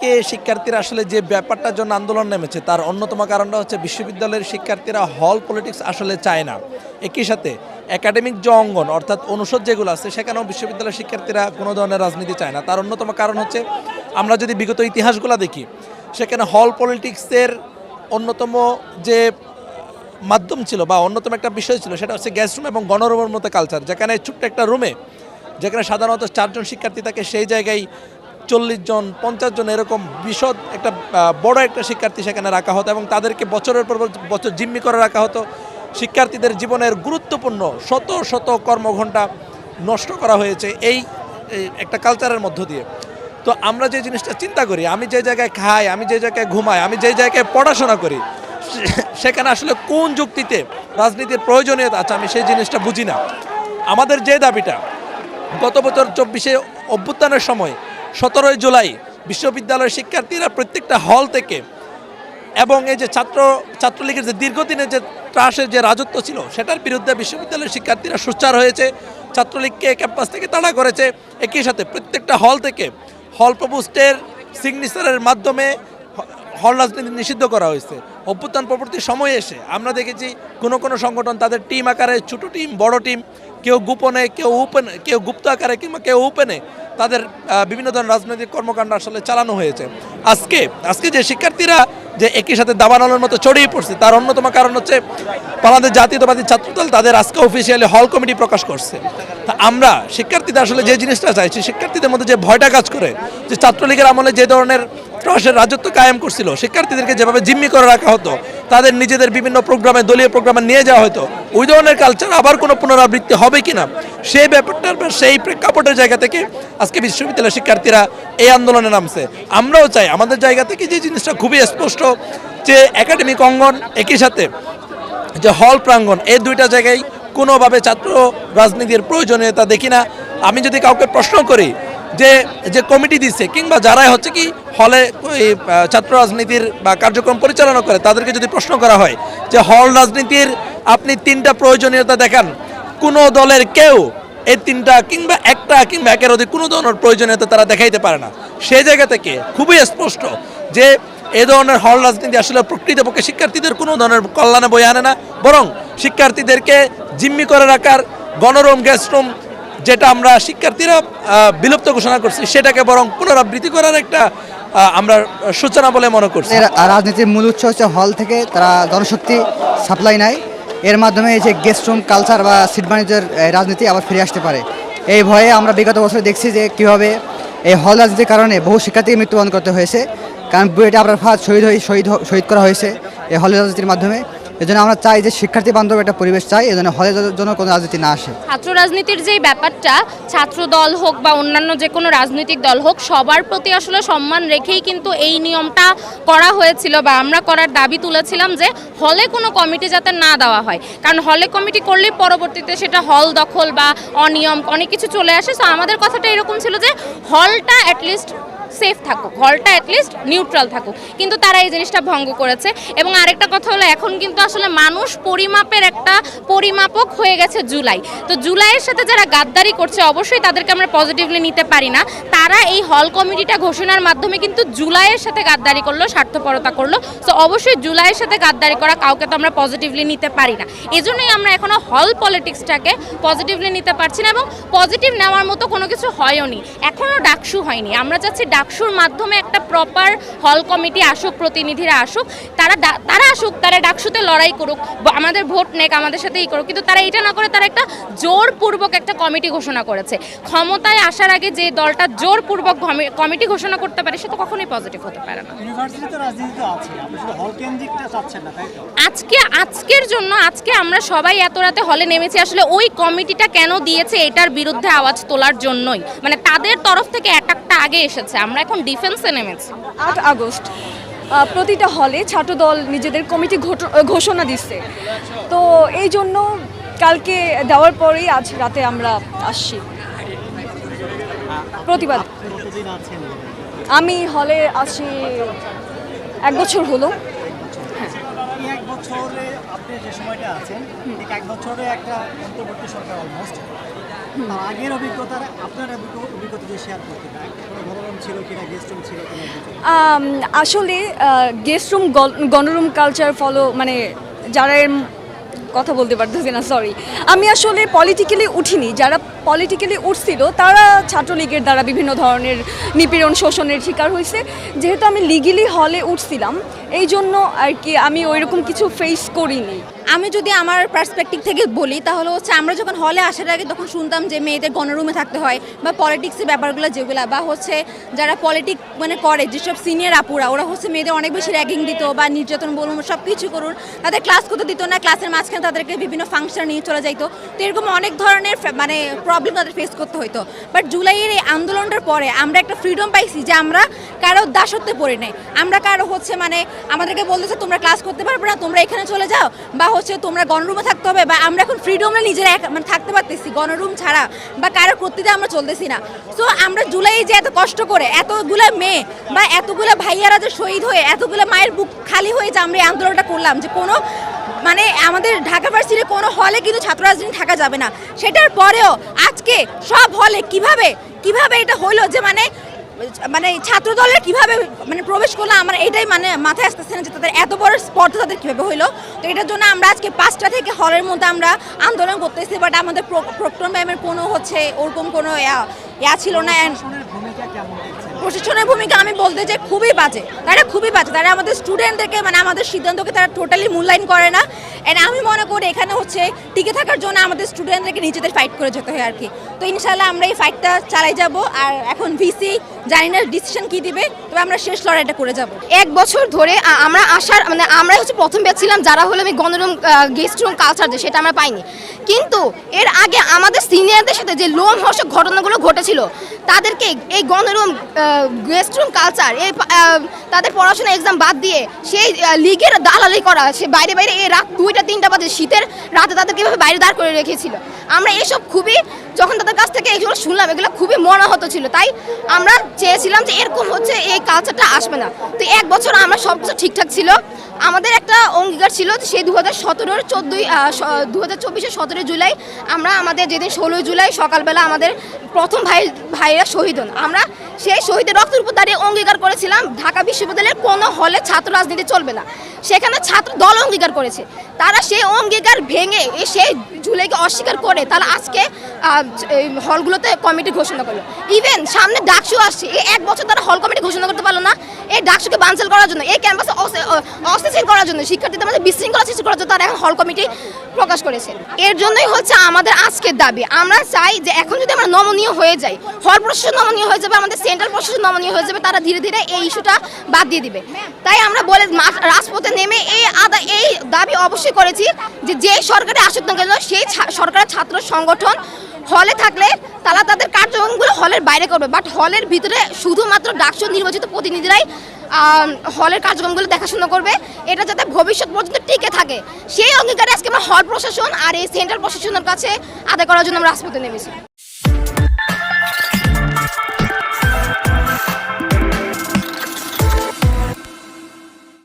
কে শিক্ষার্থীরা আসলে যে ব্যাপারটার জন্য আন্দোলন নেমেছে তার অন্যতম কারণটা হচ্ছে বিশ্ববিদ্যালয়ের শিক্ষার্থীরা হল পলিটিক্স আসলে চায় না। একই সাথে একাডেমিক যে অঙ্গন অর্থাৎ অনুষদ যেগুলো আছে সেখানেও বিশ্ববিদ্যালয়ের শিক্ষার্থীরা কোনো ধরনের রাজনীতি চায় না। তার অন্যতম কারণ হচ্ছে আমরা যদি বিগত ইতিহাসগুলো দেখি সেখানে হল পলিটিক্সের অন্যতম যে মাধ্যম ছিল বা অন্যতম একটা বিষয় ছিল সেটা হচ্ছে গেস্ট রুম এবং গণরুমের মতো কালচার, যেখানে ছোট্ট একটা রুমে যেখানে সাধারণত 4 জন শিক্ষার্থী থাকে সেই জায়গায় 40 জন 50 জন এরকম বিশদ একটা বড় একটা শিক্ষার্থী সেখানে রাখা হতো এবং তাদেরকে বছরের পর বছর জিম্মি করে রাখা হতো। শিক্ষার্থীদের জীবনের গুরুত্বপূর্ণ শত শত কর্মঘণ্টা নষ্ট করা হয়েছে এই একটা কালচারের মধ্য দিয়ে। তো আমরা যে জিনিসটা চিন্তা করি, আমি যে জায়গায় খাই, আমি যে জায়গায় ঘুমাই, আমি যে জায়গায় পড়াশোনা করি, সেখানে আসলে কোন যুক্তিতে রাজনীতির প্রয়োজনীয়তা আছে আমি সেই জিনিসটা বুঝি না। আমাদের যে দাবিটা গত বছর 24শে অভ্যুত্থানের সময় 17ই জুলাই বিশ্ববিদ্যালয়ের শিক্ষার্থীরা প্রত্যেকটা হল থেকে এবং এই যে ছাত্রলীগের যে দীর্ঘদিনের যে ত্রাসের যে রাজত্ব ছিল সেটার বিরুদ্ধে বিশ্ববিদ্যালয়ের শিক্ষার্থীরা সোচ্চার হয়েছে, ছাত্রলীগকে ক্যাম্পাস থেকে তাড়া করেছে। একই সাথে প্রত্যেকটা হল থেকে হল প্রপোস্টের সিগনেচারের মাধ্যমে হল রাজনীতি নিষিদ্ধ করা হয়েছে। অভ্যুত্থান পরবর্তী সময়ে এসে আমরা দেখেছি কোনো সংগঠন তাদের টিম আকারে, ছোট টিম, বড় টিম, কেউ গোপনে, কেউ গুপ্ত আকারে কিংবা কেউ ওপেনে তাদের বিভিন্ন ধরনের রাজনৈতিক কর্মকাণ্ড আসলে চালানো হয়েছে। আজকে যে শিক্ষার্থীরা যে একই সাথে দাবানলের মতো ছড়িয়ে পড়ছে তার অন্যতম কারণ হচ্ছে বাংলাদেশ জাতীয়তাবাদী ছাত্রদল তাদের আজকে অফিসিয়ালি হল কমিটি প্রকাশ করছে। তা আমরা শিক্ষার্থীদের আসলে যে জিনিসটা চাইছি, শিক্ষার্থীদের মধ্যে যে ভয়টা কাজ করে যে ছাত্রলীগের আমলে যে ধরনের ত্রাসের রাজত্ব কায়েম করছিল, শিক্ষার্থীদেরকে যেভাবে জিম্মি করে রাখা হতো, তাদের নিজেদের বিভিন্ন প্রোগ্রামে, দলীয় প্রোগ্রামে নিয়ে যাওয়া হতো, ওই ধরনের কালচার আবার কোনো পুনরাবৃত্তি হবে কিনা সেই ব্যাপারটার বা সেই প্রেক্ষাপটের জায়গা থেকে আজকে বিশ্ববিদ্যালয়ের শিক্ষার্থীরা এই আন্দোলনে নামছে। আমরাও চাই আমাদের জায়গা থেকে যে জিনিসটা খুবই স্পষ্ট যে একাডেমিক অঙ্গন একই সাথে যে হল প্রাঙ্গণ, এই দুইটা জায়গায় কোনোভাবে ছাত্র রাজনীতির প্রয়োজনীয়তা দেখি না। আমি যদি কাউকে প্রশ্ন করি যে কমিটি দিচ্ছে কিংবা যারাই হচ্ছে কি হলে ছাত্র রাজনীতির বা কার্যক্রম পরিচালনা করে তাদেরকে যদি প্রশ্ন করা হয় যে হল রাজনীতির আপনি 3টা প্রয়োজনীয়তা দেখান, কোনো দলের কেউ এই 3টা কিংবা একটা কিংবা একের অধিক কোনো ধরনের প্রয়োজনীয়তা তারা দেখাইতে পারে না। সেই জায়গা থেকে খুবই স্পষ্ট যে এ ধরনের হল রাজনীতি আসলে প্রকৃতপক্ষে শিক্ষার্থীদের কোনো ধরনের কল্যাণে বয়ে আনে না, বরং শিক্ষার্থীদেরকে জিম্মি করে রাখার গণরুম, গেস্ট রুম যেটা আমরা শিক্ষার্থীরা বিলুপ্ত ঘোষণা করছি সেটাকে বরং পুনরাবৃত্তি করার একটা আমরা সূচনা বলে মনে করছি। রাজনীতির মূল উৎস হচ্ছে হল থেকে তারা জনশক্তি সাপ্লাই নেয়, এর মাধ্যমে এই যে গেস্ট রুম কালচার বা সিট বাণিজ্যের রাজনীতি আবার ফিরে আসতে পারে। এই ভয়ে আমরা বিগত বছর দেখছি যে কীভাবে এই হল রাজনীতির কারণে বহু শিক্ষার্থীকে মৃত্যুবরণ করতে হয়েছে, কারণ বুয়েটে আপনার ফাঁদ শহীদ করা হয়েছে এই হল রাজনীতির মাধ্যমে। এজন্য আমরা চাই যে শিক্ষার্থী বান্ধব একটা পরিবেশ চাই, এজন্য হলের জন্য কোনো রাজনীতি না আসে। ছাত্র রাজনীতির যেই ব্যাপারটা, ছাত্র দল হোক বা অন্যান্য যে কোনো রাজনৈতিক দল হোক, সবার প্রতি আসলে সম্মান রেখেই কিন্তু এই নিয়মটা করা হয়েছিল বা আমরা করার দাবি তুলেছিলাম যে হলে কোনো কমিটি যাতে না দেওয়া হয়, কারণ হলে কমিটি করলেই পরবর্তীতে সেটা হল দখল বা অনিয়ম অনেক কিছু চলে আসে। সো আমাদের কথাটা এরকম ছিল যে হলটা অ্যাটলিস্ট সেফ থাকুক, হলটা অ্যাটলিস্ট নিউট্রাল থাকুক, কিন্তু তারা এই জিনিসটা ভঙ্গ করেছে। এবং আরেকটা কথা হলো এখন কিন্তু আসলে মানুষ পরিমাপের একটা পরিমাপক হয়ে গেছে জুলাই। তো জুলাইয়ের সাথে যারা গাদ্দারি করছে অবশ্যই তাদেরকে আমরা পজিটিভলি নিতে পারি না। তারা এই হল কমিটিটা ঘোষণার মাধ্যমে কিন্তু জুলাইয়ের সাথে গাদ্দারি করলো, স্বার্থপরতা করলো। তো অবশ্যই জুলাইয়ের সাথে গাদ্দারি করা কাউকে তো আমরা পজিটিভলি নিতে পারি না। এজন্যই আমরা এখনও হল পলিটিক্সটাকে পজিটিভলি নিতে পারছি না এবং পজিটিভ নেওয়ার মতো কোনো কিছু হয়ওনি, এখনও ডাকসু হয়নি। আমরা চাচ্ছি ডাকসুর মাধ্যমে একটা প্রপার হল কমিটি আসুক, প্রতিনিধিরা আসুক, তারা আসুক, তারা ডাকসুতে লড়াই করুক, আমাদের ভোট নেক, আমাদের সাথে করুক, কিন্তু তারা এটা না করে তারা একটা জোরপূর্বক একটা কমিটি ঘোষণা করেছে। ক্ষমতায় আসার আগে যে দলটা জোরপূর্বক কমিটি ঘোষণা করতে পারে সে তো কখনোই পজিটিভ হতে পারে না। আজকের জন্য আজকে আমরা সবাই এত রাতে হলে নেমেছি আসলে ওই কমিটিটা কেন দিয়েছে এটার বিরুদ্ধে আওয়াজ তোলার জন্যই, মানে তাদের তরফ থেকে অ্যাটাকটা আগে এসেছে, আমরা এখন ডিফেন্সে নেমেছি। 8 আগস্ট প্রতিটা হলে ছাত্রদল নিজেদের কমিটি ঘোষণা দিচ্ছে, তো এই জন্য কালকে দেওয়ার পরেই আজ রাতে আমরা আসছি প্রতিবাদ। আমি হলে আছি 1 বছর হলো। এক বছরে আপনি যে সময়টা আছেন, এক বছরে একটা অন্তর্বর্তী সরকার অলমোস্ট, আগের অভিজ্ঞতা আপনার অভিজ্ঞতা যে শেয়ার করতে গণরুম ছিল কিনা, গেস্ট রুম ছিল কিনা? আসলে গেস্ট রুম গণরুম কালচার ফলো মানে যারা কথা বলতে পারতেছি না, সরি। আমি আসলে পলিটিক্যালি উঠিনি, যারা পলিটিক্যালি উঠছিল তারা ছাত্রলীগের দ্বারা বিভিন্ন ধরনের নিপীড়ন শোষণের শিকার হয়েছে। যেহেতু আমি লিগেলি হলে উঠছিলাম, এই জন্য আর কি আমি ওইরকম কিছু ফেস করিনি। আমি যদি আমার পার্সপেক্টিভ থেকে বলি তাহলে হচ্ছে আমরা যখন হলে আসার আগে তখন শুনতাম যে মেয়েদের গণরুমে থাকতে হয় বা পলিটিক্সের ব্যাপারগুলো যেগুলো বা হচ্ছে যারা পলিটিক্স মানে করে যেসব সিনিয়র আপুরা ওরা হচ্ছে মেয়েদের অনেক বেশি র্যাগিং দিত বা নির্যাতন বলুন সব কিছু করুন, তাদের ক্লাস করতে দিত না, ক্লাসের মাঝখানে তাদেরকে বিভিন্ন ফাংশন নিয়ে চলে যাইতো। তো এরকম অনেক ধরনের মানে প্রবলেম তাদের ফেস করতে হতো। বাট জুলাইয়ের এই আন্দোলনটার পরে আমরা একটা ফ্রিডম পাইছি যে আমরা কারো দাসত্বে পড়ে নাই, আমরা কারো হচ্ছে মানে আমাদেরকে বলতেছে তোমরা ক্লাস করতে পারবে না, তোমরা এখানে চলে যাও, বা হচ্ছে তোমরা গণরুমে থাকতে হবে, বা আমরা এখন ফ্রিডমে নিজেরা মানে থাকতে পারতেছি গণরুম ছাড়া বা কারো কর্তৃত্বে আমরা চলতেছি না। সো আমরা জুলাই যে এত কষ্ট করে এতগুলো মেয়ে বা এতগুলো ভাইয়ারা যে শহীদ হয়ে এতগুলো মায়ের বুক খালি হয়ে যে আমরা এই আন্দোলনটা করলাম যে কোনো মানে আমাদের ঢাকা ভার্সিটির কোনো হলে কিন্তু ছাত্র রাজনীতি থাকা যাবে না, সেটার পরেও আজকে সব হলে কিভাবে এটা হলো যে মানে ছাত্র দলের কিভাবে মানে প্রবেশ করলো আমার এটাই মানে মাথায় আসতেছে না যে তাদের এত বড় স্পর্ধা তাদের কীভাবে হইলো। তো এটার জন্য আমরা আজকে 5টা থেকে হলের মধ্যে আমরা আন্দোলন করতেছি। বাট আমাদের প্রক্টর ম্যামের কোনো হচ্ছে ওরকম কোনো ইয়া ছিল না। প্রশাসনের ভূমিকা আমি বলতে যে খুবই বাজে, তারা আমাদের স্টুডেন্টদেরকে মানে আমাদের সিদ্ধান্তকে তারা টোটালি মূল্যায়ন করে না। এন্ড আমি মনে করি এখানে হচ্ছে টিকে থাকার জন্য আমাদের স্টুডেন্টদেরকে নিজেদের ফাইট করে যেতে হয় আর কি। তো ইনশাল্লাহ আমরা এই ফাইটটা চালাই যাব। আর এখন ভিসি জানি না ডিসিশন কি দিবে, তবে আমরা শেষ লড়াইটা করে যাব। 1 বছর ধরে আমরা আসার মানে আমরা হচ্ছে প্রথম ব্যাচ ছিলাম যারা হলো আমি গণরুম গেস্ট রুম কালচার যে সেটা আমরা পাইনি, কিন্তু এর আগে আমাদের সিনিয়রদের সাথে যে লোমহর্ষক ঘটনাগুলো ঘটেছিল তাদেরকে এই গণরুম গেস্ট রুম কালচার এই তাদের পড়াশোনা এক্সাম বাদ দিয়ে সেই লিগের দালালি করা, সে বাইরে এই রাত 2টা 3টা বাজে শীতের রাতে তাদেরকে এভাবে বাইরে দাঁড় করে রেখেছিল। আমরা এসব খুবই যখন তাদের কাছ থেকে এগুলো শুনলাম এগুলো খুবই মর্মাহত ছিল। তাই আমরা চেয়েছিলাম যে এরকম হচ্ছে এই কালচারটা আসবে না। তো 1 বছর আমরা সব কিছু ঠিকঠাক ছিল, আমাদের একটা অঙ্গীকার ছিল সেই 2024 17 জুলাই আমরা আমাদের যেদিন 16 জুলাই সকালবেলা আমাদের প্রথম ভাইয়েরা শহীদ হন, আমরা সেই শহীদের রক্তের উপর দাঁড়িয়ে অঙ্গীকার করেছিলাম ঢাকা বিশ্ববিদ্যালয়ের কোনো হলে ছাত্র রাজনীতি চলবে না। সেখানে ছাত্র দল অঙ্গীকার করেছে, তারা সেই অঙ্গীকার ভেঙে সেই জুলাইকে অস্বীকার করে তারা আজকে হলগুলোতে কমিটি ঘোষণা করলো। ইভেন সামনে ডাকসু আসছে, এই 1 বছর তারা হল কমিটি ঘোষণা করতে পারলো না। এই ডাকসুকে বানচাল করার জন্য, এই ক্যাম্পাসে অস্থিতিশীল করার জন্য, শিক্ষার্থীদের মধ্যে বিশৃঙ্খলা সৃষ্টি করার জন্য তারা এখন হল কমিটি প্রকাশ করেছে। এর জন্যই হচ্ছে আমাদের আজকের দাবি, আমরা চাই যে এখন যদি আমরা নমনীয় হয়ে যাই, হল প্রশাসন নমনীয় হয়ে যাবে, আমাদের সেন্ট্রাল প্রশাসন নমনীয় হয়ে যাবে, তারা ধীরে ধীরে এই ইস্যুটা বাদ দিয়ে দিবে। তাই আমরা বলে রাজপথে নেমে এই দাবি অবশ্যই করেছি যে সরকারে আসুক না কেন সেই সরকারের ছাত্র সংগঠন হলে থাকলে তারা তাদের কার্যক্রমগুলো হলের বাইরে করবে, বাট হলের ভিতরে শুধুমাত্র ডাকসু নির্বাচিত প্রতিনিধিরাই হলের কার্যক্রমগুলো দেখাশোনা করবে, এটা যাতে ভবিষ্যৎ পর্যন্ত টিকে থাকে সেই অঙ্গীকারে আজকে আমরা হল প্রশাসন আর এই সেন্ট্রাল প্রশাসনের কাছে আদায় করার জন্য আমরা রাজপথে নেমেছি।